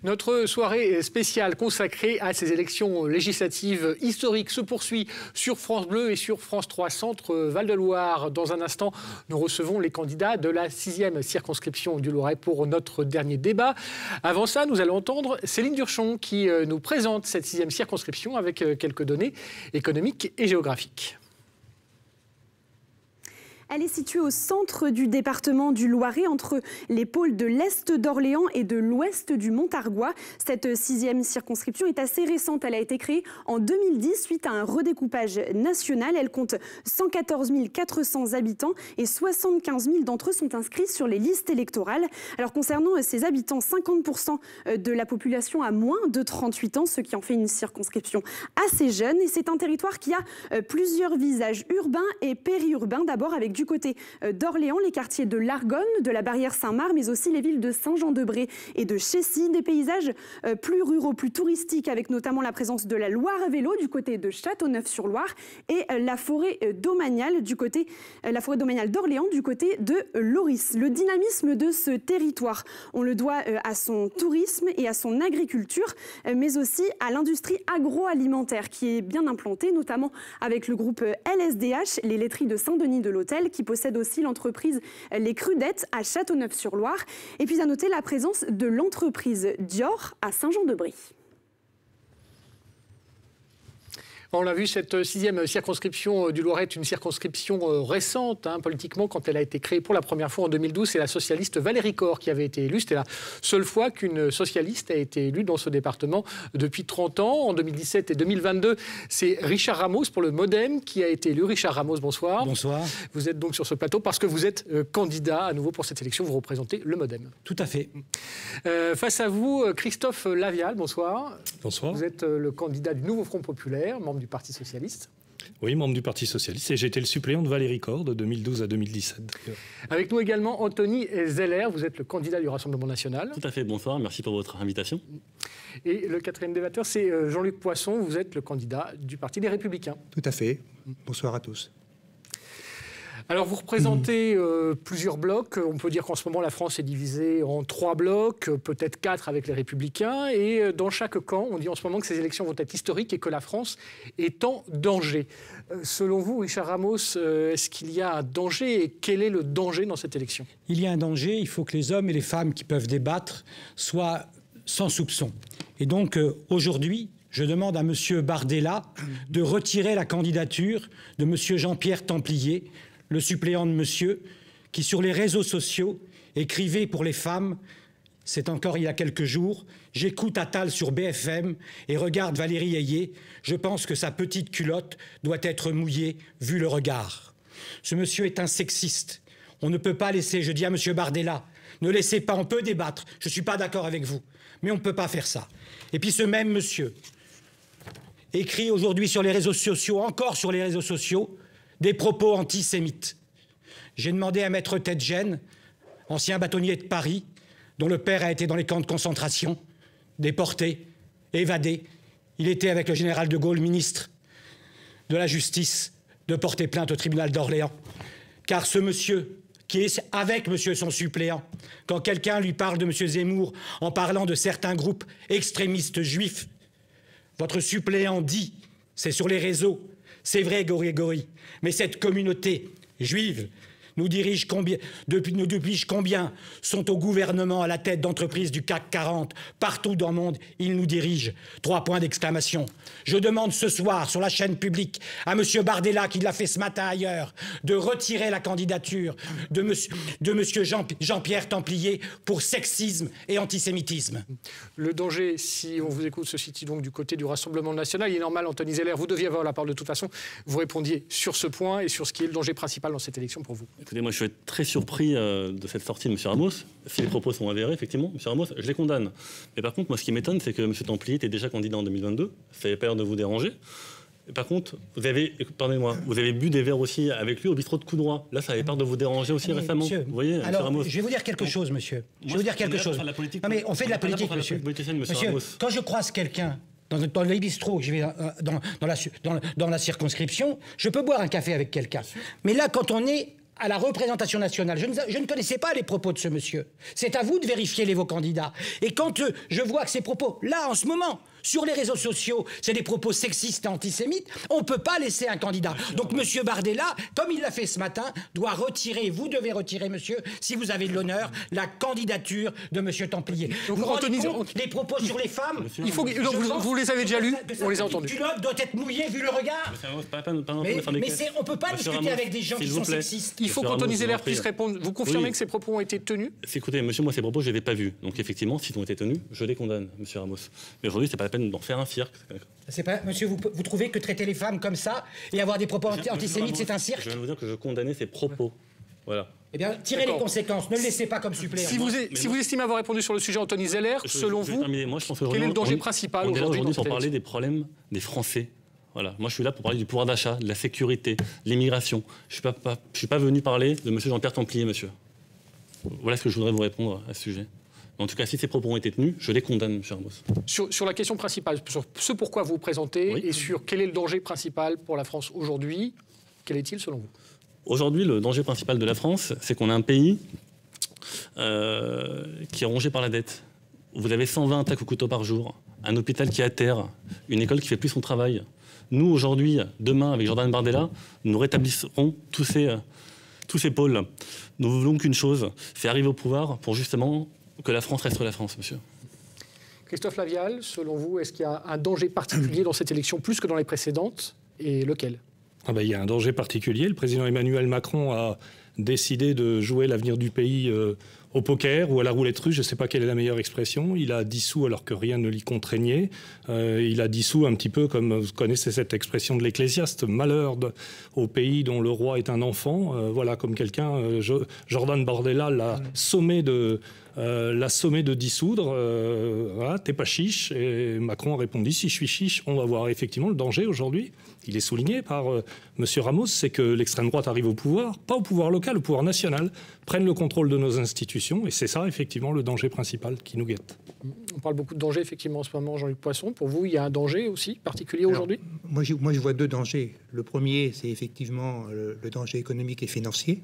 Notre soirée spéciale consacrée à ces élections législatives historiques se poursuit sur France Bleu et sur France 3 Centre Val-de-Loire. Dans un instant, nous recevons les candidats de la 6e circonscription du Loiret pour notre dernier débat. Avant ça, nous allons entendre Céline Durchon qui nous présente cette 6e circonscription avec quelques données économiques et géographiques. Elle est située au centre du département du Loiret, entre les pôles de l'Est d'Orléans et de l'Ouest du Montargois. Cette 6e circonscription est assez récente. Elle a été créée en 2010 suite à un redécoupage national. Elle compte 114 400 habitants et 75 000 d'entre eux sont inscrits sur les listes électorales. Alors concernant ces habitants, 50% de la population a moins de 38 ans, ce qui en fait une circonscription assez jeune. Et c'est un territoire qui a plusieurs visages urbains et périurbains. D'abord avec du côté d'Orléans, les quartiers de l'Argonne, de la Barrière Saint-Marc, mais aussi les villes de Saint-Jean-de-Bray et de Chécy, des paysages plus ruraux, plus touristiques, avec notamment la présence de la Loire à vélo du côté de Châteauneuf-sur-Loire et la forêt domaniale d'Orléans du côté de Loris. Le dynamisme de ce territoire, on le doit à son tourisme et à son agriculture, mais aussi à l'industrie agroalimentaire qui est bien implantée, notamment avec le groupe LSDH, les laiteries de Saint-Denis de l'Hôtel, qui possède aussi l'entreprise Les Crudettes à Châteauneuf-sur-Loire. Et puis à noter la présence de l'entreprise Dior à Saint-Jean-de-Bray. On l'a vu, cette 6e circonscription du Loiret est une circonscription récente, politiquement, quand elle a été créée pour la première fois en 2012. C'est la socialiste Valérie Corre qui avait été élue. C'était la seule fois qu'une socialiste a été élue dans ce département depuis 30 ans. En 2017 et 2022, c'est Richard Ramos pour le MoDem qui a été élu. Richard Ramos, bonsoir. Bonsoir. Vous êtes donc sur ce plateau parce que vous êtes candidat à nouveau pour cette élection. Vous représentez le MoDem. Tout à fait. Face à vous, Christophe Lavial, bonsoir. Bonsoir. Vous êtes le candidat du Nouveau Front Populaire, membre du Parti Socialiste. Oui, membre du Parti Socialiste. Et j'ai été le suppléant de Valérie Corre de 2012 à 2017. Avec nous également Anthony Zeller, vous êtes le candidat du Rassemblement National. Tout à fait, bonsoir, merci pour votre invitation. Et le quatrième débatteur, c'est Jean-Luc Poisson, vous êtes le candidat du Parti des Républicains. Tout à fait. Bonsoir à tous. Alors vous représentez plusieurs blocs. On peut dire qu'en ce moment la France est divisée en 3 blocs, peut-être 4 avec les Républicains. Et dans chaque camp, on dit en ce moment que ces élections vont être historiques et que la France est en danger. Selon vous, Richard Ramos, est-ce qu'il y a un danger et quel est le danger dans cette élection? Il y a un danger, il faut que les hommes et les femmes qui peuvent débattre soient sans soupçon. Et donc aujourd'hui, je demande à M. Bardella de retirer la candidature de M. Jean-Pierre Templier, le suppléant de monsieur, qui sur les réseaux sociaux écrivait pour les femmes, c'est encore il y a quelques jours, j'écoute Attal sur BFM et regarde Valérie Ayé, je pense que sa petite culotte doit être mouillée vu le regard. Ce monsieur est un sexiste. On ne peut pas laisser, je dis à M. Bardella, ne laissez pas, on peut débattre, je ne suis pas d'accord avec vous, mais on ne peut pas faire ça. Et puis ce même monsieur écrit aujourd'hui sur les réseaux sociaux, encore sur les réseaux sociaux, des propos antisémites. J'ai demandé à Maître Tedjen, ancien bâtonnier de Paris, dont le père a été dans les camps de concentration, déporté, évadé. Il était avec le général de Gaulle, ministre de la Justice, de porter plainte au tribunal d'Orléans. Car ce monsieur, qui est avec monsieur son suppléant, quand quelqu'un lui parle de monsieur Zemmour en parlant de certains groupes extrémistes juifs, votre suppléant dit, c'est sur les réseaux, c'est vrai, Gori, mais cette communauté juive nous dirige combien, depuis combien sont au gouvernement à la tête d'entreprises du CAC 40, partout dans le monde, ils nous dirigent. 3 points d'exclamation. Je demande ce soir sur la chaîne publique à M. Bardella, qui l'a fait ce matin ailleurs, de retirer la candidature de monsieur Jean-Pierre Templier pour sexisme et antisémitisme. Le danger, si on vous écoute, se situe donc du côté du Rassemblement national. Il est normal, Anthony Zeller, vous deviez avoir la parole de toute façon. Vous répondiez sur ce point et sur ce qui est le danger principal dans cette élection pour vous. Écoutez, moi je suis très surpris de cette sortie de M. Ramos. Si les propos sont avérés, effectivement, M. Ramos, je les condamne. Mais par contre, moi ce qui m'étonne, c'est que M. Templier était déjà candidat en 2022. Ça n'avait pas l'air de vous déranger. Et par contre, vous avez, pardonnez-moi, vous avez bu des verres aussi avec lui au bistrot de Coudroy. Là, ça avait peur de vous déranger aussi récemment. Monsieur, vous voyez, alors, Ramos. je vais vous dire quelque chose, monsieur. Je vais vous dire quelque chose. Non, mais on fait de la politique, monsieur. Monsieur, quand je croise quelqu'un dans les bistrots, que je vais dans la circonscription, je peux boire un café avec quelqu'un. Mais là, quand on est à la représentation nationale, je ne connaissais pas les propos de ce monsieur. C'est à vous de vérifier vos candidats. Et quand je vois que ces propos, là, en ce moment, sur les réseaux sociaux, c'est des propos sexistes et antisémites, on ne peut pas laisser un candidat. Donc M. Bardella, comme il l'a fait ce matin, doit retirer, vous devez retirer, monsieur, si vous avez de l'honneur, la candidature de M. Templier. Donc, vous rendez Anthony, compte les propos sur les femmes? Il faut, vous les avez déjà lus, on les a entendus. Le culotte doit être mouillé vu le regard. Mais on ne peut pas discuter avec des gens qui sont sexistes. Il faut qu'Anthony Zeller puisse répondre. Vous confirmez que ces propos ont été tenus? Écoutez, monsieur, moi, ces propos, je ne les ai pas vus. Donc, effectivement, s'ils ont été tenus, je les condamne, monsieur Ramos. Mais aujourd'hui, c'est pas la peine d'en faire un cirque. C'est pas, monsieur, vous trouvez que traiter les femmes comme ça et avoir des propos antisémites, c'est un cirque? Je viens de vous dire que je condamnais ces propos. Voilà. Eh bien, tirez les conséquences, ne le laissez pas comme suppléant. Si vous estimez avoir répondu sur le sujet, Anthony Zeller, selon vous, quel est le danger principal aujourd'hui pour parler des problèmes des Français? Voilà. Moi, je suis là pour parler du pouvoir d'achat, de la sécurité, de l'immigration. Je ne suis pas venu parler de monsieur Jean-Pierre Templier, monsieur. Voilà ce que je voudrais vous répondre à ce sujet. En tout cas, si ces propos ont été tenus, je les condamne, M. Ramos. Sur la question principale, sur ce pourquoi vous vous présentez, oui, et sur quel est le danger principal pour la France aujourd'hui, quel est-il selon vous? Aujourd'hui, le danger principal de la France, c'est qu'on a un pays qui est rongé par la dette. Vous avez 120 attaques au couteau par jour, un hôpital qui est à terre, une école qui ne fait plus son travail. Nous, aujourd'hui, demain, avec Jordan Bardella, nous rétablisserons tous ces pôles. Nous voulons qu'une chose, c'est arriver au pouvoir pour justement que la France reste la France, monsieur. Christophe Lavial, selon vous, est-ce qu'il y a un danger particulier dans cette élection, plus que dans les précédentes, et lequel? Il y a un danger particulier. Le président Emmanuel Macron a décidé de jouer l'avenir du pays au poker ou à la roulette russe, je ne sais pas quelle est la meilleure expression. Il a dissous alors que rien ne l'y contraignait. Il a dissous un petit peu comme vous connaissez cette expression de l'Ecclésiaste, malheur au pays dont le roi est un enfant. Voilà, comme quelqu'un, Jordan Bardella l'a sommé de dissoudre. Voilà, t'es pas chiche. Et Macron a répondu, si je suis chiche, on va voir effectivement le danger aujourd'hui. Il est souligné par M. Ramos, c'est que l'extrême droite arrive au pouvoir, pas au pouvoir local, au pouvoir national, prenne le contrôle de nos institutions. Et c'est ça, effectivement, le danger principal qui nous guette. On parle beaucoup de danger, effectivement, en ce moment, Jean-Luc Poisson. Pour vous, il y a un danger aussi particulier aujourd'hui? Moi, je vois deux dangers. Le premier, c'est effectivement le danger économique et financier.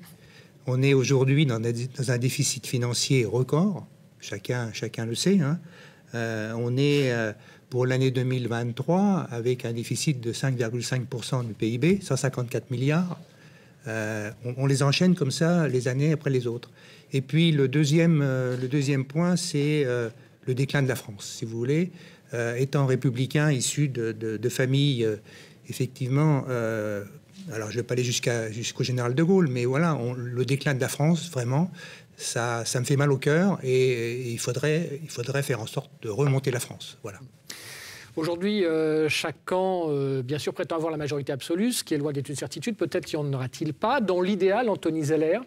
On est aujourd'hui dans un déficit financier record. Chacun le sait. Hein. On est... pour l'année 2023, avec un déficit de 5,5% du PIB, 154 milliards. On les enchaîne comme ça, les années après les autres. Et puis, le deuxième point, c'est le déclin de la France, si vous voulez. Étant républicain, issu de familles, effectivement... alors, je ne vais pas aller jusqu'au général de Gaulle, mais voilà, le déclin de la France, vraiment... Ça me fait mal au cœur et il faudrait faire en sorte de remonter la France. Voilà. Aujourd'hui, chaque camp, bien sûr, prétend avoir la majorité absolue, ce qui est loin d'être une certitude. Peut-être qu'il n'y en aura-t-il pas. Dans l'idéal, Anthony Zeller,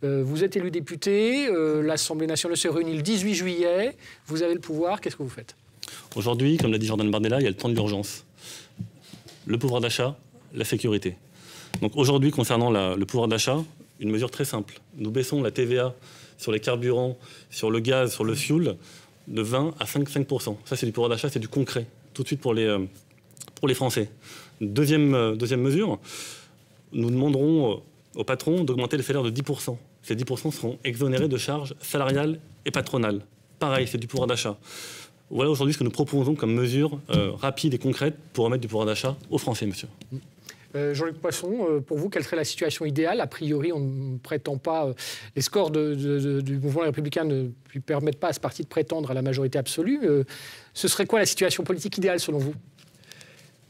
vous êtes élu député, l'Assemblée nationale se réunit le 18 juillet, vous avez le pouvoir, qu'est-ce que vous faites? Aujourd'hui, comme l'a dit Jordan Bardella, il y a le temps de l'urgence. Le pouvoir d'achat, la sécurité. Donc aujourd'hui, concernant le pouvoir d'achat, une mesure très simple. Nous baissons la TVA sur les carburants, sur le gaz, sur le fioul, de 20 à 5%. Ça, c'est du pouvoir d'achat, c'est du concret, tout de suite pour les Français. Deuxième mesure, nous demanderons aux patrons d'augmenter les salaires de 10%. Ces 10% seront exonérés de charges salariales et patronales. Pareil, c'est du pouvoir d'achat. Voilà aujourd'hui ce que nous proposons comme mesure rapide et concrète pour remettre du pouvoir d'achat aux Français, monsieur. Jean-Luc Poisson, pour vous, quelle serait la situation idéale? A priori, on ne prétend pas... les scores du mouvement républicain ne lui permettent pas à ce parti de prétendre à la majorité absolue. Ce serait quoi la situation politique idéale, selon vous?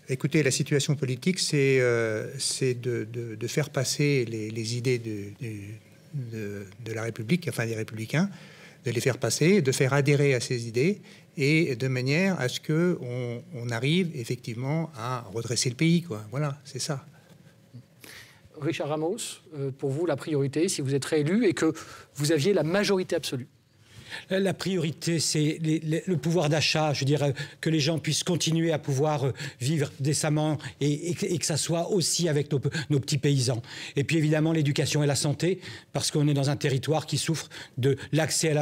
Écoutez, la situation politique, c'est de faire passer les idées de la République, enfin des Républicains, de les faire passer, de faire adhérer à ces idées, et de manière à ce qu'on arrive effectivement à redresser le pays, quoi. Voilà, c'est ça. Richard Ramos, pour vous, la priorité, si vous êtes réélu et que vous aviez la majorité absolue? La priorité, c'est le pouvoir d'achat. Je veux dire, que les gens puissent continuer à pouvoir vivre décemment et que ça soit aussi avec nos petits paysans. Et puis évidemment, l'éducation et la santé, parce qu'on est dans un territoire qui souffre de l'accès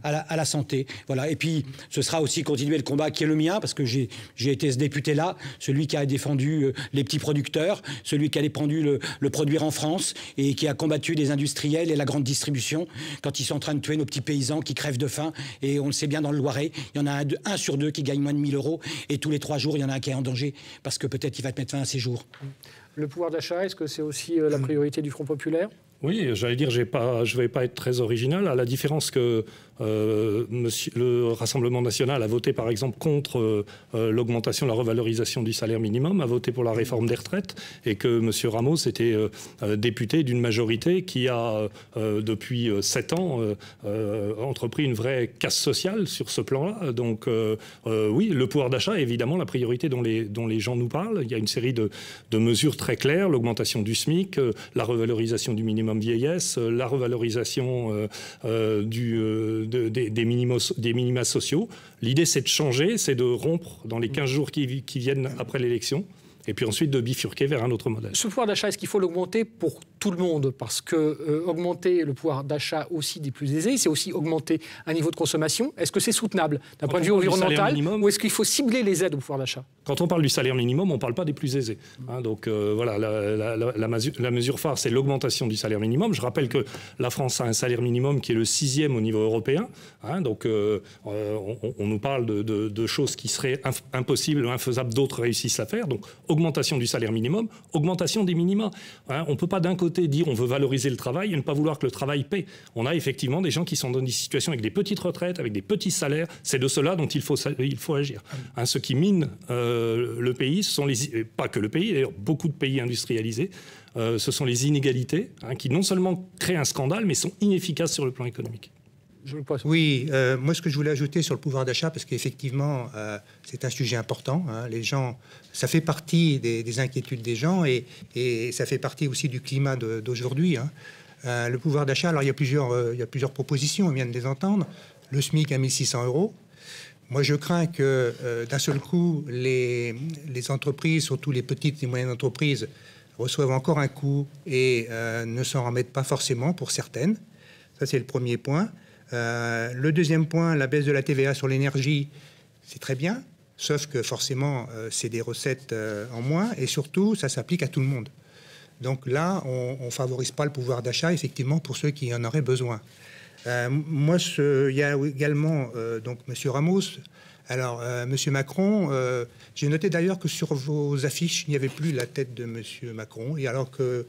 à la santé. Voilà. Et puis, ce sera aussi continuer le combat qui est le mien, parce que j'ai été ce député-là, celui qui a défendu les petits producteurs, celui qui a défendu le produire en France et qui a combattu les industriels et la grande distribution quand ils sont en train de tuer nos petits paysans qui crèvent de faim. Et on le sait bien dans le Loiret, il y en a un sur deux qui gagne moins de 1 000 € et tous les 3 jours, il y en a un qui est en danger parce que peut-être il va te mettre fin à ses jours. Le pouvoir d'achat, est-ce que c'est aussi la priorité du Front populaire ? Oui, j'allais dire, je ne vais pas être très original, à la différence que le Rassemblement national a voté par exemple contre l'augmentation, la revalorisation du salaire minimum, a voté pour la réforme des retraites, et que M. Ramos était député d'une majorité qui a, depuis 7 ans, entrepris une vraie casse sociale sur ce plan-là. Donc oui, le pouvoir d'achat est évidemment la priorité dont les gens nous parlent. Il y a une série de mesures très claires, l'augmentation du SMIC, la revalorisation du minimum vieillesse, la revalorisation des minima sociaux. L'idée, c'est de changer, c'est de rompre dans les 15 jours qui viennent après l'élection, et puis ensuite de bifurquer vers un autre modèle. Ce pouvoir d'achat, est-ce qu'il faut l'augmenter pour tout le monde ? Parce que augmenter le pouvoir d'achat aussi des plus aisés, c'est aussi augmenter un niveau de consommation. Est-ce que c'est soutenable d'un point de vue environnemental, ou est-ce qu'il faut cibler les aides au pouvoir d'achat ? Quand on parle du salaire minimum, on ne parle pas des plus aisés. Hein, donc voilà, la mesure phare, c'est l'augmentation du salaire minimum. Je rappelle que la France a un salaire minimum qui est le 6e au niveau européen. Hein, donc on nous parle de choses qui seraient impossibles, infaisables, d'autres réussissent à faire. Donc augmentation du salaire minimum, augmentation des minima. Hein, on ne peut pas d'un côté dire on veut valoriser le travail et ne pas vouloir que le travail paie. On a effectivement des gens qui sont dans des situations avec des petites retraites, avec des petits salaires. C'est de cela dont il faut agir. Hein, ce qui mine le pays, ce sont pas que le pays, d'ailleurs beaucoup de pays industrialisés, ce sont les inégalités qui non seulement créent un scandale, mais sont inefficaces sur le plan économique. Oui, moi ce que je voulais ajouter sur le pouvoir d'achat, parce qu'effectivement c'est un sujet important, hein, les gens, ça fait partie des inquiétudes des gens et ça fait partie aussi du climat d'aujourd'hui. Hein. Le pouvoir d'achat, alors il y a plusieurs propositions, on vient de les entendre. Le SMIC à 1 600 €. Moi je crains que d'un seul coup les entreprises, surtout les petites et moyennes entreprises, reçoivent encore un coup et ne s'en remettent pas forcément pour certaines. Ça c'est le premier point. Le deuxième point, la baisse de la TVA sur l'énergie, c'est très bien, sauf que forcément, c'est des recettes en moins, et surtout, ça s'applique à tout le monde. Donc là, on ne favorise pas le pouvoir d'achat, effectivement, pour ceux qui en auraient besoin. Moi, il y a également donc M. Ramos. Alors, M. Macron, j'ai noté d'ailleurs que sur vos affiches, il n'y avait plus la tête de M. Macron, et alors que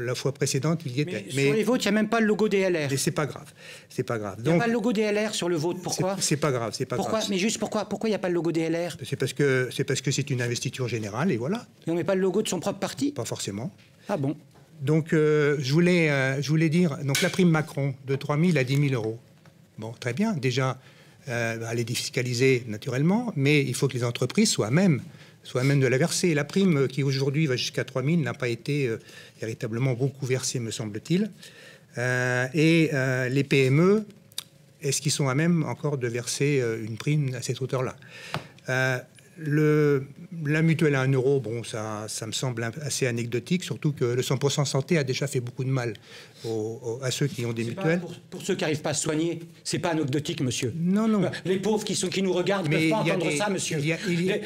la fois précédente, il y était. Mais sur les vôtres, il n'y a même pas le logo des LR. Mais c'est pas grave. C'est pas grave. Il n'y a pas le logo des LR sur le vôtre. Pourquoi ? C'est pas grave. C'est pas grave. Mais juste pourquoi il n'y a pas le logo des LR ? C'est parce que c'est une investiture générale et voilà. Et on ne met pas le logo de son propre parti ? Pas forcément. Ah bon ? Donc je voulais dire donc la prime Macron de 3 000 à 10 000 €. Bon, très bien. Déjà, elle est défiscalisée naturellement, mais il faut que les entreprises soient à même de la verser. La prime qui aujourd'hui va jusqu'à 3 000 n'a pas été véritablement beaucoup versée, me semble-t-il. Et les PME, est-ce qu'ils sont à même encore de verser une prime à cette hauteur-là ? La mutuelle à 1 €, bon, ça me semble assez anecdotique, surtout que le 100% santé a déjà fait beaucoup de mal à ceux qui ont des mutuelles. Pour ceux qui n'arrivent pas à se soigner, c'est pas anecdotique, monsieur. Non. Les pauvs qui nous regardent ne peuvent pas entendre ça, monsieur.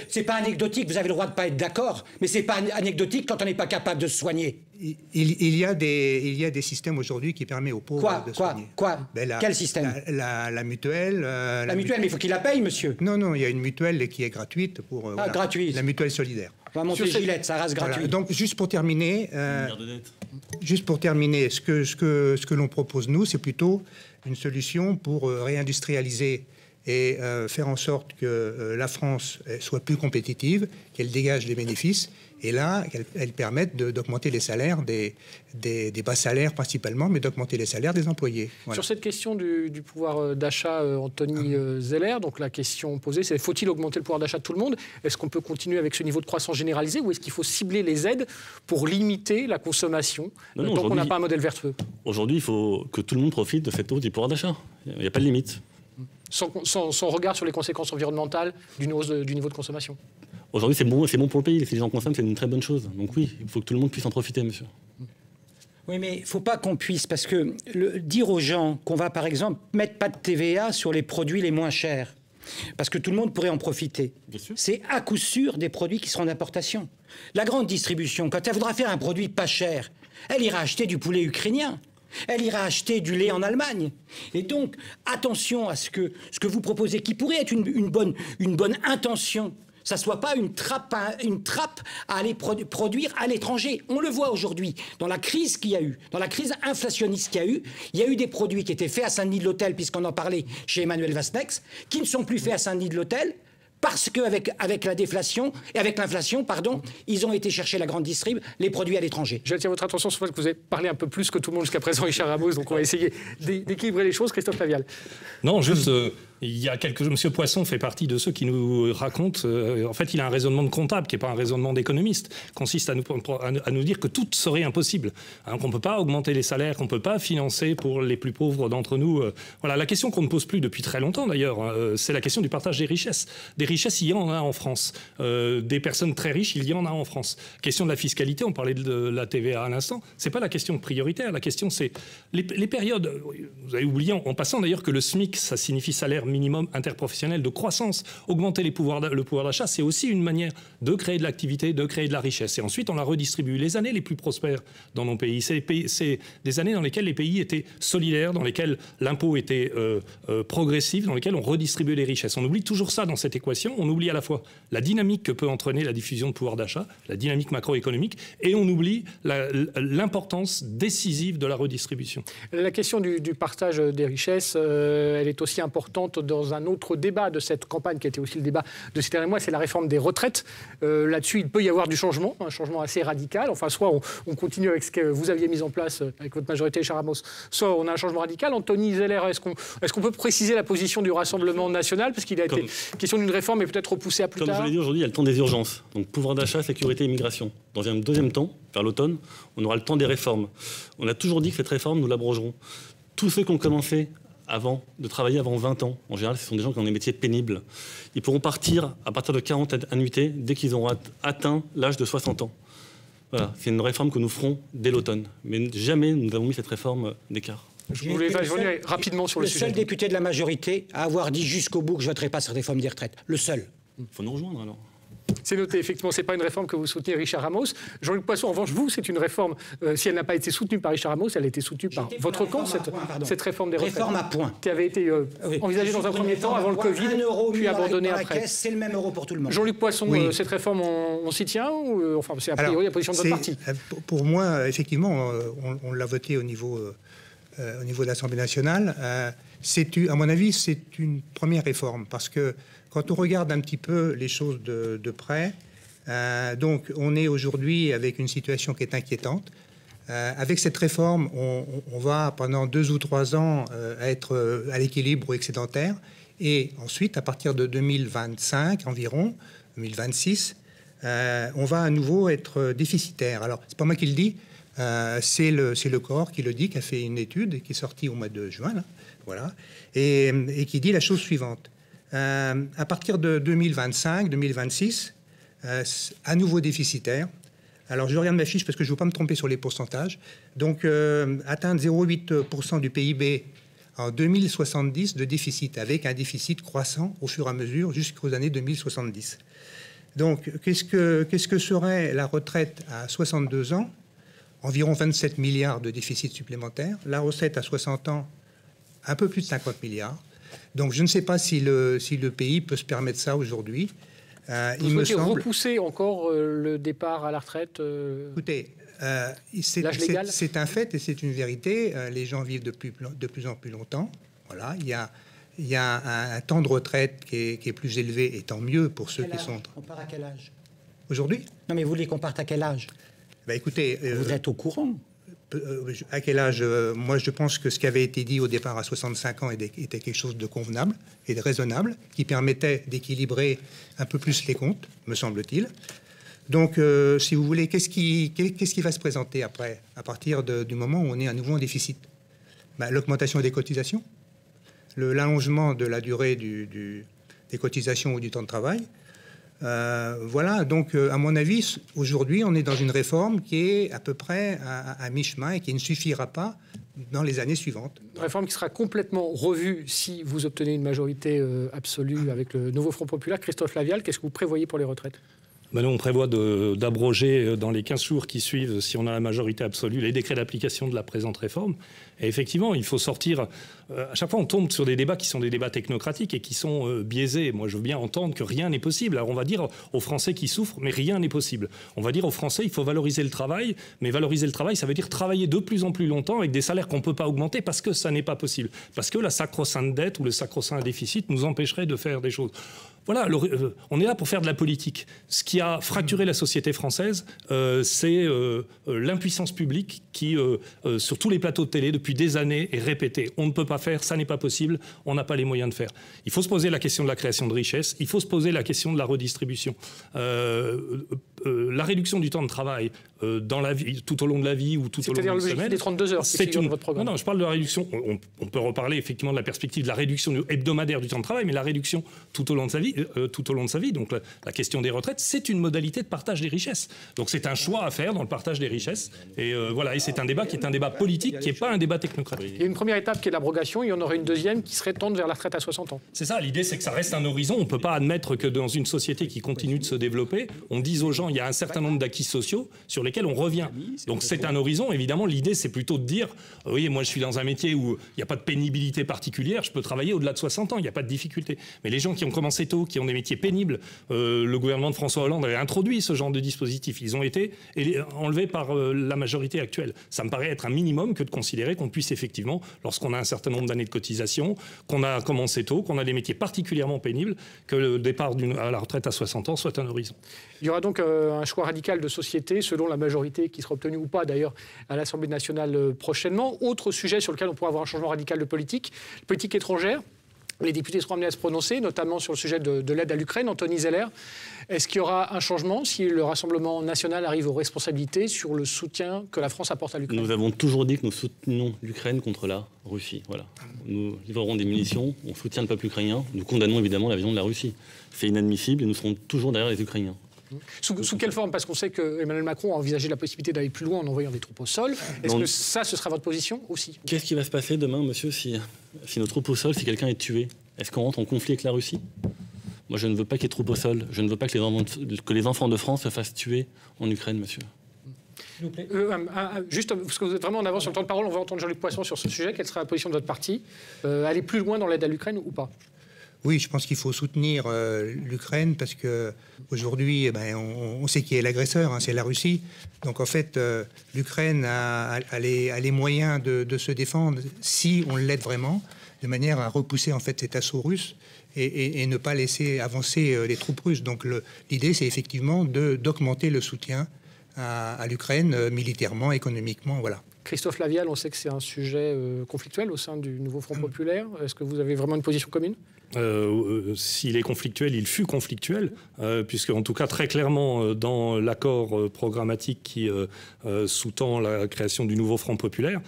C'est pas anecdotique, vous avez le droit de ne pas être d'accord, mais c'est pas anecdotique quand on n'est pas capable de se soigner. Il y a des systèmes aujourd'hui qui permettent aux pauvres de soigner. Quel système ? La mutuelle. La mutuelle, mais il faut qu'il la paye, monsieur. Non, il y a une mutuelle qui est gratuite pour gratuite. La mutuelle solidaire. On va monter Gillette, ça reste gratuit. Voilà. Donc juste pour terminer, ce que l'on propose nous, c'est plutôt une solution pour réindustrialiser et faire en sorte que la France soit plus compétitive, qu'elle dégage des bénéfices, et là, qu'elle permette d'augmenter les salaires, des bas salaires principalement, mais d'augmenter les salaires des employés. Voilà. Sur cette question du pouvoir d'achat, Anthony Zeller, donc la question posée, c'est faut-il augmenter le pouvoir d'achat de tout le monde ? Est-ce qu'on peut continuer avec ce niveau de croissance généralisé, ou est-ce qu'il faut cibler les aides pour limiter la consommation tant qu'on n'a pas un modèle vertueux ? Aujourd'hui, il faut que tout le monde profite de cette hausse du pouvoir d'achat. Il n'y a pas de limite. sans regard sur les conséquences environnementales d'une hausse du niveau de consommation. Aujourd'hui, c'est bon pour le pays. Si les gens consomment, c'est une très bonne chose. Donc oui, il faut que tout le monde puisse en profiter, monsieur. Oui, mais il ne faut pas qu'on puisse, parce que dire aux gens qu'on va, par exemple, mettre pas de TVA sur les produits les moins chers, parce que tout le monde pourrait en profiter, c'est à coup sûr des produits qui seront d'importation. La grande distribution, quand elle voudra faire un produit pas cher, elle ira acheter du poulet ukrainien. Elle ira acheter du lait en Allemagne. Et donc, attention à ce que vous proposez, qui pourrait être une bonne intention. Ça ne soit pas une trappe à aller produire à l'étranger. On le voit aujourd'hui, dans la crise qu'il y a eu, dans la crise inflationniste qu'il y a eu, il y a eu des produits qui étaient faits à Saint-Denis-de-l'Hôtel, puisqu'on en parlait chez Emmanuel Vasnex, qui ne sont plus faits à Saint-Denis-de-l'Hôtel, parce qu'avec la déflation et avec l'inflation, pardon, ils ont été chercher la grande distrib, les produits à l'étranger. J'attire votre attention sur le fait que vous avez parlé un peu plus que tout le monde jusqu'à présent, Richard Ramos, donc on va essayer d'équilibrer les choses. Christophe Lavial. Non, juste, il y a Monsieur Poisson fait partie de ceux qui nous racontent, en fait, il a un raisonnement de comptable qui n'est pas un raisonnement d'économiste, consiste à nous dire que tout serait impossible, hein, qu'on ne peut pas augmenter les salaires, qu'on ne peut pas financer pour les plus pauvres d'entre nous. Voilà, la question qu'on ne pose plus depuis très longtemps d'ailleurs, c'est la question du partage des richesses. Des richesses, il y en a en France. Des personnes très riches, il y en a en France. Question de la fiscalité, on parlait de la TVA à l'instant, c'est pas la question prioritaire, la question c'est les périodes, vous avez oublié en passant d'ailleurs que le SMIC, ça signifie salaire minimum interprofessionnel de croissance. Augmenter le pouvoir d'achat, c'est aussi une manière de créer de l'activité, de créer de la richesse. Et ensuite, on la redistribue. Les années les plus prospères dans nos pays, c'est des années dans lesquelles les pays étaient solidaires, dans lesquelles l'impôt était progressif, dans lesquelles on redistribuait les richesses. On oublie toujours ça dans cette équation. On oublie à la fois la dynamique que peut entraîner la diffusion de pouvoir d'achat, la dynamique macroéconomique, et on oublie l'importance décisive de la redistribution. La question du partage des richesses, elle est aussi importante dans un autre débat de cette campagne qui a été aussi le débat de ces derniers mois, c'est la réforme des retraites. Là-dessus, il peut y avoir du changement, un changement assez radical. Enfin, soit on continue avec ce que vous aviez mis en place avec votre majorité, Richard Ramos, soit on a un changement radical. Anthony Zeller, est-ce qu'on peut préciser la position du Rassemblement national, parce qu'il a été question d'une réforme et peut-être repoussée à plus tard. Comme je l'ai dit aujourd'hui, il y a le temps des urgences. Donc pouvoir d'achat, sécurité, immigration. Dans un deuxième temps, vers l'automne, on aura le temps des réformes. On a toujours dit que cette réforme, nous l'abrogerons. Tous ceux qui ont commencé de travailler avant 20 ans, en général, ce sont des gens qui ont des métiers pénibles. Ils pourront partir à partir de 40 annuités dès qu'ils auront atteint l'âge de 60 ans. Voilà, c'est une réforme que nous ferons dès l'automne. Mais jamais nous n'avons mis cette réforme d'écart. Je voulais revenir rapidement sur le sujet. Le seul député de la majorité à avoir dit jusqu'au bout que je ne voterai pas cette réforme des retraites. Le seul. Il faut nous rejoindre alors. C'est noté, effectivement, ce n'est pas une réforme que vous soutenez, Richard Ramos. Jean-Luc Poisson, en revanche, vous, c'est une réforme, si elle n'a pas été soutenue par Richard Ramos, elle a été soutenue par votre camp, cette réforme des retraites. Réforme à point. Qui avait été envisagée dans un premier temps, avant le Covid, puis abandonnée après. C'est le même euro pour tout le monde. Jean-Luc Poisson, cette réforme, on s'y tient ou, enfin, c'est a priori la position de votre parti? Pour moi, effectivement, on l'a voté au niveau de l'Assemblée nationale. À mon avis, c'est une première réforme, parce que quand on regarde un petit peu les choses de près, donc on est aujourd'hui avec une situation qui est inquiétante. Avec cette réforme, on va pendant 2 ou 3 ans être à l'équilibre ou excédentaire, et ensuite, à partir de 2025 environ, 2026, on va à nouveau être déficitaire. Alors, c'est pas moi qui le dis, c'est le corps qui le dit, qui a fait une étude qui est sortie au mois de juin, là, voilà, et qui dit la chose suivante. À partir de 2025-2026, à nouveau déficitaire. Alors, je regarde ma fiche parce que je ne veux pas me tromper sur les pourcentages. Donc, atteindre 0,8% du PIB en 2070 de déficit, avec un déficit croissant au fur et à mesure jusqu'aux années 2070. Donc, qu'est-ce que serait la retraite à 62 ans? Environ 27 milliards de déficit supplémentaire. La retraite à 60 ans, un peu plus de 50 milliards. Donc, je ne sais pas si le pays peut se permettre ça aujourd'hui. Vous souhaitez repousser encore le départ à la retraite Écoutez, c'est un fait et c'est une vérité. Les gens vivent de plus en plus longtemps. Voilà, il y a un temps de retraite qui est plus élevé, et tant mieux pour ceux qui sont... On part à quel âge? Aujourd'hui? Non, mais vous voulez qu'on parte à quel âge? Écoutez... vous êtes au courant? À quel âge? Moi, je pense que ce qui avait été dit au départ à 65 ans était quelque chose de convenable et de raisonnable, qui permettait d'équilibrer un peu plus les comptes, me semble-t-il. Donc, si vous voulez, qu'est-ce qui va se présenter après, à partir du moment où on est à nouveau en déficit? L'augmentation des cotisations. l'allongement de la durée des cotisations ou du temps de travail. Voilà, donc à mon avis, aujourd'hui, on est dans une réforme qui est à peu près à mi-chemin et qui ne suffira pas dans les années suivantes. Une réforme qui sera complètement revue si vous obtenez une majorité absolue avec le nouveau Front populaire. Christophe Lavial, qu'est-ce que vous prévoyez pour les retraites ? Nous, on prévoit d'abroger dans les 15 jours qui suivent, si on a la majorité absolue, les décrets d'application de la présente réforme. Et effectivement, il faut sortir... à chaque fois, on tombe sur des débats qui sont des débats technocratiques et qui sont biaisés. Moi, je veux bien entendre que rien n'est possible. Alors, on va dire aux Français qui souffrent, mais rien n'est possible. On va dire aux Français, il faut valoriser le travail. Mais valoriser le travail, ça veut dire travailler de plus en plus longtemps avec des salaires qu'on ne peut pas augmenter parce que ça n'est pas possible. Parce que la sacro-sainte dette ou le sacro-saint déficit nous empêcherait de faire des choses. Voilà, on est là pour faire de la politique. Ce qui a fracturé la société française, c'est l'impuissance publique qui, sur tous les plateaux de télé, depuis des années, est répétée. On ne peut pas faire, ça n'est pas possible, on n'a pas les moyens de faire. Il faut se poser la question de la création de richesse, il faut se poser la question de la redistribution. La réduction du temps de travail dans la vie, tout au long de la vie ou tout au long de la semaine. C'est-à-dire des 32 heures, c'est votre programme. Non, je parle de la réduction. On peut reparler effectivement de la perspective de la réduction hebdomadaire du temps de travail, mais la réduction tout au long de sa vie. Donc la question des retraites, c'est une modalité de partage des richesses. Donc c'est un choix à faire dans le partage des richesses. Et voilà, et c'est un débat qui est un débat politique, qui n'est pas un débat technocratique. Il y a une première étape qui est l'abrogation, il y en aurait une deuxième qui serait tendre vers la retraite à 60 ans. C'est ça, l'idée c'est que ça reste un horizon. On ne peut pas admettre que dans une société qui continue de se développer, on dise aux gens il y a un certain nombre d'acquis sociaux sur lesquels on revient. Donc c'est un horizon. Évidemment, l'idée c'est plutôt de dire oui, moi je suis dans un métier où il n'y a pas de pénibilité particulière, je peux travailler au-delà de 60 ans, il n'y a pas de difficulté. Mais les gens qui ont commencé tôt, qui ont des métiers pénibles, le gouvernement de François Hollande avait introduit ce genre de dispositif. Ils ont été enlevés par la majorité actuelle. Ça me paraît être un minimum que de considérer qu'on puisse effectivement, lorsqu'on a un certain nombre d'années de cotisation, qu'on a commencé tôt, qu'on a des métiers particulièrement pénibles, que le départ à la retraite à 60 ans soit un horizon. Il y aura donc un choix radical de société, selon la majorité qui sera obtenue ou pas d'ailleurs à l'Assemblée nationale prochainement. Autre sujet sur lequel on pourra avoir un changement radical de politique étrangère. Les députés seront amenés à se prononcer, notamment sur le sujet de l'aide à l'Ukraine. Anthony Zeller, est-ce qu'il y aura un changement si le Rassemblement national arrive aux responsabilités sur le soutien que la France apporte à l'Ukraine ? Nous avons toujours dit que nous soutenons l'Ukraine contre la Russie. Voilà. Nous livrerons des munitions, on soutient le peuple ukrainien, nous condamnons évidemment la vision de la Russie. C'est inadmissible et nous serons toujours derrière les Ukrainiens. Sous quelle forme ? Parce qu'on sait qu'Emmanuel Macron a envisagé la possibilité d'aller plus loin en envoyant des troupes au sol. Est-ce que ça, ce sera votre position aussi ? Qu'est-ce qui va se passer demain, monsieur, si nos troupes au sol, si quelqu'un est tué ? Est-ce qu'on rentre en conflit avec la Russie ? Moi, je ne veux pas qu'il y ait de troupes au sol. Je ne veux pas que les enfants de France se fassent tuer en Ukraine, monsieur. S'il vous plaît. Juste, parce que vous êtes vraiment en avance sur le temps de parole, on va entendre Jean-Luc Poisson sur ce sujet. Quelle sera la position de votre parti ? Aller plus loin dans l'aide à l'Ukraine ou pas ? Oui, je pense qu'il faut soutenir l'Ukraine parce qu'aujourd'hui, on sait qui est l'agresseur, hein, c'est la Russie. Donc en fait, l'Ukraine a les moyens de se défendre si on l'aide vraiment, de manière à repousser en fait cet assaut russe et ne pas laisser avancer les troupes russes. Donc l'idée, c'est effectivement d'augmenter le soutien à l'Ukraine militairement, économiquement, voilà. Christophe Lavial, on sait que c'est un sujet conflictuel au sein du nouveau Front populaire. Est-ce que vous avez vraiment une position commune ? S'il est conflictuel, il fut conflictuel, puisque en tout cas très clairement dans l'accord programmatique qui sous-tend la création du nouveau Front populaire,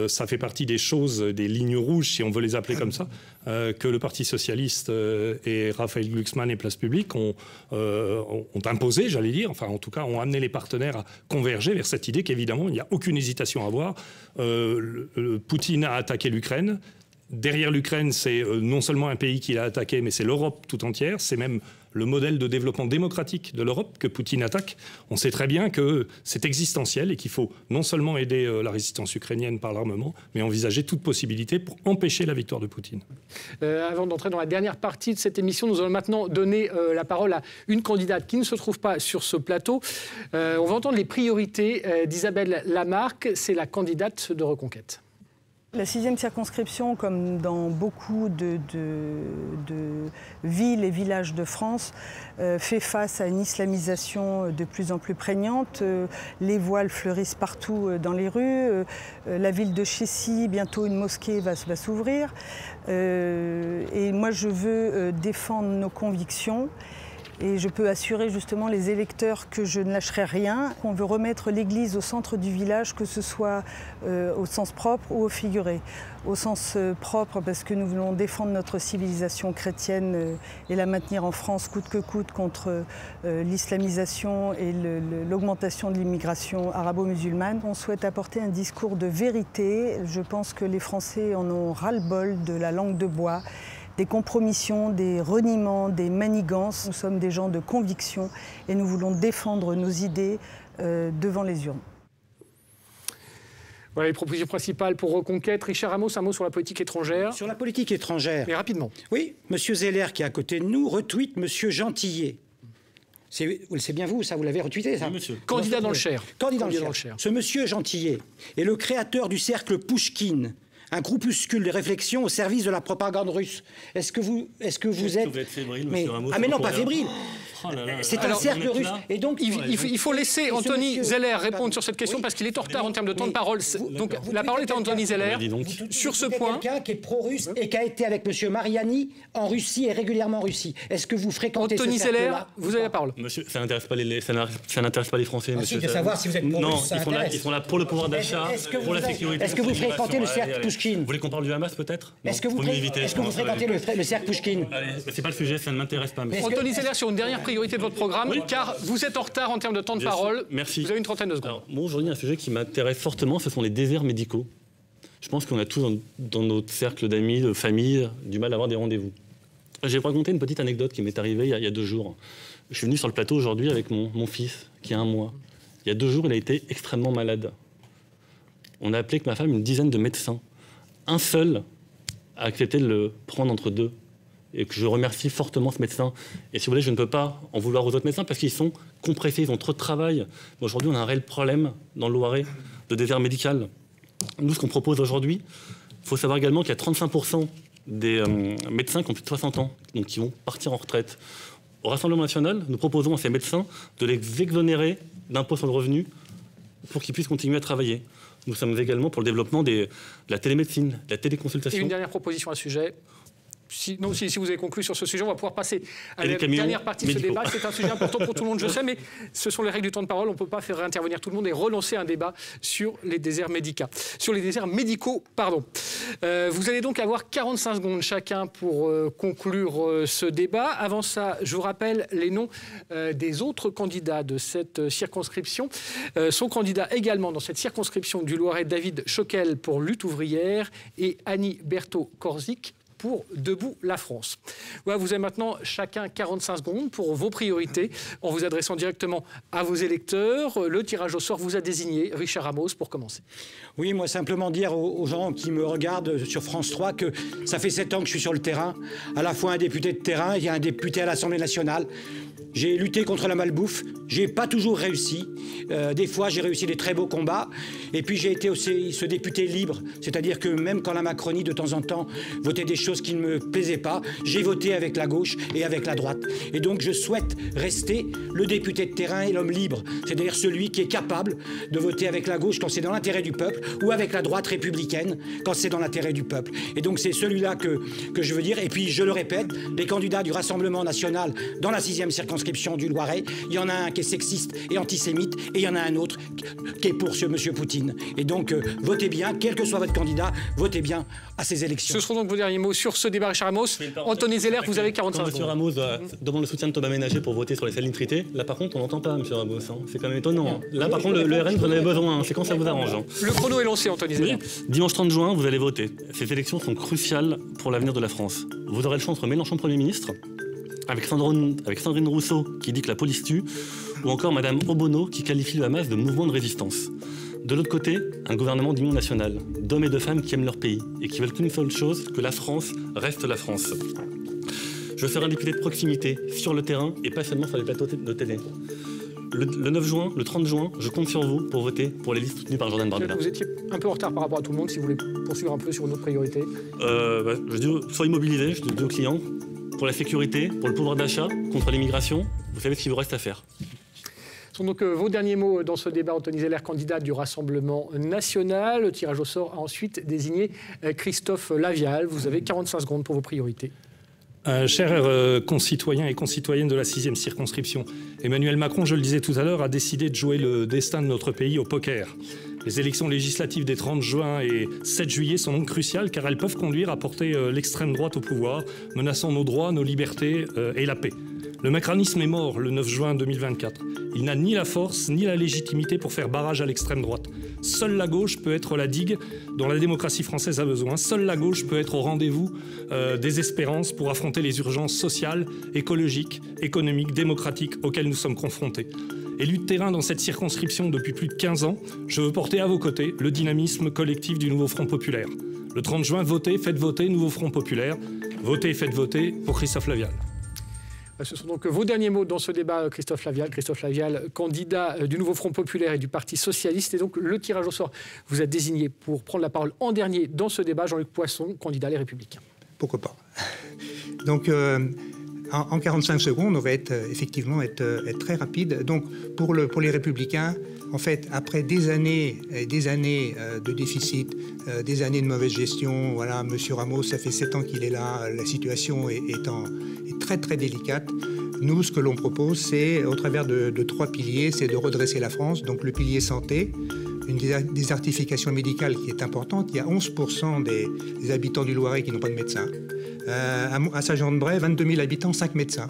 ça fait partie des choses, des lignes rouges, si on veut les appeler comme ça, que le Parti socialiste et Raphaël Glucksmann et Place Publique ont imposé, j'allais dire, enfin en tout cas ont amené les partenaires à converger vers cette idée qu'évidemment il n'y a aucune hésitation à avoir. Poutine a attaqué l'Ukraine. Derrière l'Ukraine, c'est non seulement un pays qu'il a attaqué, mais c'est l'Europe tout entière. C'est même le modèle de développement démocratique de l'Europe que Poutine attaque. On sait très bien que c'est existentiel et qu'il faut non seulement aider la résistance ukrainienne par l'armement, mais envisager toute possibilité pour empêcher la victoire de Poutine. Avant d'entrer dans la dernière partie de cette émission, nous allons maintenant donner la parole à une candidate qui ne se trouve pas sur ce plateau. On va entendre les priorités d'Isabelle Lamarque. C'est la candidate de Reconquête. La 6e circonscription, comme dans beaucoup de villes et villages de France, fait face à une islamisation de plus en plus prégnante. Les voiles fleurissent partout dans les rues. La ville de Chécy, bientôt une mosquée va s'ouvrir. Et moi, je veux défendre nos convictions Et je peux assurer justement les électeurs que je ne lâcherai rien. On veut remettre l'Église au centre du village, que ce soit au sens propre ou au figuré. Au sens propre, parce que nous voulons défendre notre civilisation chrétienne et la maintenir en France coûte que coûte contre l'islamisation et l'augmentation de l'immigration arabo-musulmane. On souhaite apporter un discours de vérité. Je pense que les Français en ont ras-le-bol de la langue de bois, des compromissions, des reniements, des manigances. Nous sommes des gens de conviction et nous voulons défendre nos idées devant les urnes. Voilà les propositions principales pour Reconquête. Richard Ramos, un mot sur la politique étrangère. Sur la politique étrangère. Mais rapidement. Oui, M. Zeller, qui est à côté de nous, retweet M. Gentillet. C'est bien vous, ça, vous l'avez retweeté, ça? Oui, monsieur. Candidat dans le Cher. Candidat dans le Cher. Ce monsieur Gentillet est le créateur du cercle Pouchkine, un groupuscule de réflexion au service de la propagande russe. Est-ce que vous êtes... Vous êtes fébrile, monsieur Ramos. Ah mais non, pas fébrile. C'est un cercle russe. Et donc, il faut laisser Anthony Zeller répondre sur cette question parce qu'il est en retard en termes de temps de parole. Donc la parole est à Anthony Zeller. Sur ce point, quelqu'un qui est pro-russe et qui a été avec M. Mariani en Russie et régulièrement en Russie. Est-ce que vous fréquentez Anthony ce cercle-là? Zeller, vous avez la parole. Monsieur, ça n'intéresse pas les Français, monsieur. De savoir si vous êtes pro-russe, non, ça ils sont là pour le pouvoir d'achat, pour la sécurité. Est-ce que vous fréquentez le cercle Pouchkine? Vous voulez qu'on parle du Hamas, peut-être? Est-ce que vous fréquentez le cercle Pouchkine? C'est pas le sujet, ça ne m'intéresse pas. Anthony Zeller, sur une dernière priorité de votre programme, car vous êtes en retard en termes de temps de parole. Merci. Vous avez une trentaine de secondes. Alors, moi, aujourd'hui, un sujet qui m'intéresse fortement, ce sont les déserts médicaux. Je pense qu'on a tous, dans notre cercle d'amis, de famille, du mal à avoir des rendez-vous. Je vais vous raconter une petite anecdote qui m'est arrivée il y a 2 jours. Je suis venu sur le plateau aujourd'hui avec mon fils, qui a 1 mois. Il y a 2 jours, il a été extrêmement malade. On a appelé avec ma femme une dizaine de médecins. Un seul a accepté de le prendre entre 2. Et que je remercie fortement ce médecin. Et si vous voulez, je ne peux pas en vouloir aux autres médecins parce qu'ils sont compressés, ils ont trop de travail. Aujourd'hui, on a un réel problème dans le Loiret de désert médical. Nous, ce qu'on propose aujourd'hui, il faut savoir également qu'il y a 35% des médecins qui ont plus de 60 ans, donc qui vont partir en retraite. Au Rassemblement national, nous proposons à ces médecins de les exonérer d'impôt sur le revenu pour qu'ils puissent continuer à travailler. Nous sommes également pour le développement de la télémédecine, de la téléconsultation. Et une dernière proposition à ce sujet. Si vous avez conclu sur ce sujet, on va pouvoir passer à la dernière partie de ce débat. C'est un sujet important pour tout le monde, je sais, mais ce sont les règles du temps de parole. On ne peut pas faire intervenir tout le monde et relancer un débat sur les déserts médicaux. Vous allez donc avoir 45 secondes chacun pour conclure ce débat. Avant ça, je vous rappelle les noms des autres candidats de cette circonscription. Son candidat également dans cette circonscription du Loiret, David Choquel pour Lutte ouvrière et Annie Berthaud-Korzik pour Debout la France. Voilà, vous avez maintenant chacun 45 secondes pour vos priorités en vous adressant directement à vos électeurs. Le tirage au sort vous a désigné. Richard Ramos, pour commencer. Oui, moi simplement dire aux gens qui me regardent sur France 3 que ça fait 7 ans que je suis sur le terrain, à la fois un député de terrain et un député à l'Assemblée nationale. J'ai lutté contre la malbouffe, j'ai pas toujours réussi. Des fois, j'ai réussi des très beaux combats. Et puis, j'ai été aussi ce député libre. C'est-à-dire que même quand la Macronie, de temps en temps, votait des choses qui ne me plaisaient pas, j'ai voté avec la gauche et avec la droite. Et donc, je souhaite rester le député de terrain et l'homme libre. C'est-à-dire celui qui est capable de voter avec la gauche quand c'est dans l'intérêt du peuple ou avec la droite républicaine quand c'est dans l'intérêt du peuple. Et donc, c'est celui-là que je veux dire. Et puis, je le répète, les candidats du Rassemblement national dans la 6e circonscription du Loiret, il y en a un qui est sexiste et antisémite et il y en a un autre qui est pour ce monsieur Poutine. Et donc, votez bien, quel que soit votre candidat, votez bien à ces élections. Ce seront donc vos derniers mots sur ce débat, Richard Ramos. Anthony Zeller, vous avez 45 secondes. Monsieur Ramos demande le soutien de Thomas Ménager pour voter sur les salles nitrité. Là, par contre, on n'entend pas, monsieur Ramos. C'est quand même étonnant. Là, par contre, le RN, vous en avez besoin. C'est quand ça vous arrange. Le chrono est lancé, Anthony Zeller. Oui. Dimanche 30 juin, vous allez voter. Ces élections sont cruciales pour l'avenir de la France. Vous aurez le choix entre Mélenchon Premier ministre, avec Sandrine Rousseau qui dit que la police tue, ou encore Madame Obono qui qualifie le Hamas de mouvement de résistance. De l'autre côté, un gouvernement d'union nationale, d'hommes et de femmes qui aiment leur pays et qui veulent qu'une seule chose, que la France reste la France. Je serai un député de proximité, sur le terrain et pas seulement sur les plateaux de télé. Le 9 juin, le 30 juin, je compte sur vous pour voter pour les listes soutenues par Jordan Bardella. Vous étiez un peu en retard par rapport à tout le monde, si vous voulez poursuivre un peu sur nos priorités. Je dis, soyez mobilisés, je dis aux clients, pour la sécurité, pour le pouvoir d'achat, contre l'immigration. Vous savez ce qu'il vous reste à faire. Ce sont donc vos derniers mots dans ce débat. Anthony Zeller, candidat du Rassemblement national. Le tirage au sort a ensuite désigné Christophe Lavial. Vous avez 45 secondes pour vos priorités. Chers concitoyens et concitoyennes de la 6e circonscription, Emmanuel Macron, je le disais tout à l'heure, a décidé de jouer le destin de notre pays au poker. Les élections législatives des 30 juin et 7 juillet sont donc cruciales car elles peuvent conduire à porter l'extrême droite au pouvoir, menaçant nos droits, nos libertés et la paix. Le macronisme est mort le 9 juin 2024. Il n'a ni la force ni la légitimité pour faire barrage à l'extrême droite. Seule la gauche peut être la digue dont la démocratie française a besoin. Seule la gauche peut être au rendez-vous des espérances pour affronter les urgences sociales, écologiques, économiques, démocratiques auxquelles nous sommes confrontés. Élu de terrain dans cette circonscription depuis plus de 15 ans, je veux porter à vos côtés le dynamisme collectif du nouveau Front populaire. Le 30 juin, votez, faites voter, nouveau Front populaire. Votez et faites voter pour Christophe Lavial. Ce sont donc vos derniers mots dans ce débat, Christophe Lavial. Christophe Lavial, candidat du Nouveau Front populaire et du Parti socialiste. Et donc le tirage au sort vous a désigné pour prendre la parole en dernier dans ce débat. Jean-Luc Poisson, candidat Les Républicains. Pourquoi pas. Donc en 45 secondes, on va effectivement être très rapide. Donc pour les Républicains, en fait, après des années et des années de déficit, des années de mauvaise gestion, voilà, M. Ramos, ça fait 7 ans qu'il est là, la situation est très très délicate. Nous, ce que l'on propose, c'est, au travers de 3 piliers, c'est de redresser la France. Donc le pilier santé, une désertification médicale qui est importante. Il y a 11% des habitants du Loiret qui n'ont pas de médecin. À Saint-Jean-de-Bray, 22 000 habitants, 5 médecins.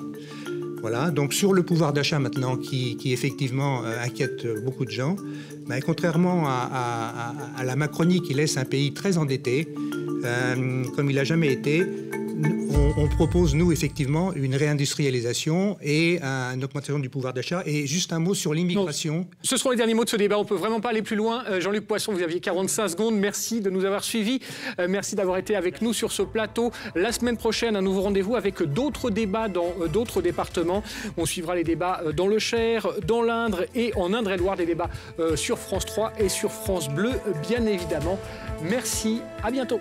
Voilà, donc sur le pouvoir d'achat maintenant qui effectivement inquiète beaucoup de gens, mais contrairement à la Macronie qui laisse un pays très endetté, comme il n'a jamais été, on propose, nous, effectivement, une réindustrialisation et une augmentation du pouvoir d'achat. Et juste un mot sur l'immigration. Ce seront les derniers mots de ce débat. On ne peut vraiment pas aller plus loin. Jean-Luc Poisson, vous aviez 45 secondes. Merci de nous avoir suivis. Merci d'avoir été avec nous sur ce plateau. La semaine prochaine, un nouveau rendez-vous avec d'autres débats dans d'autres départements. On suivra les débats dans le Cher, dans l'Indre et en Indre-et-Loire, des débats sur France 3 et sur France Bleu, bien évidemment. Merci, à bientôt.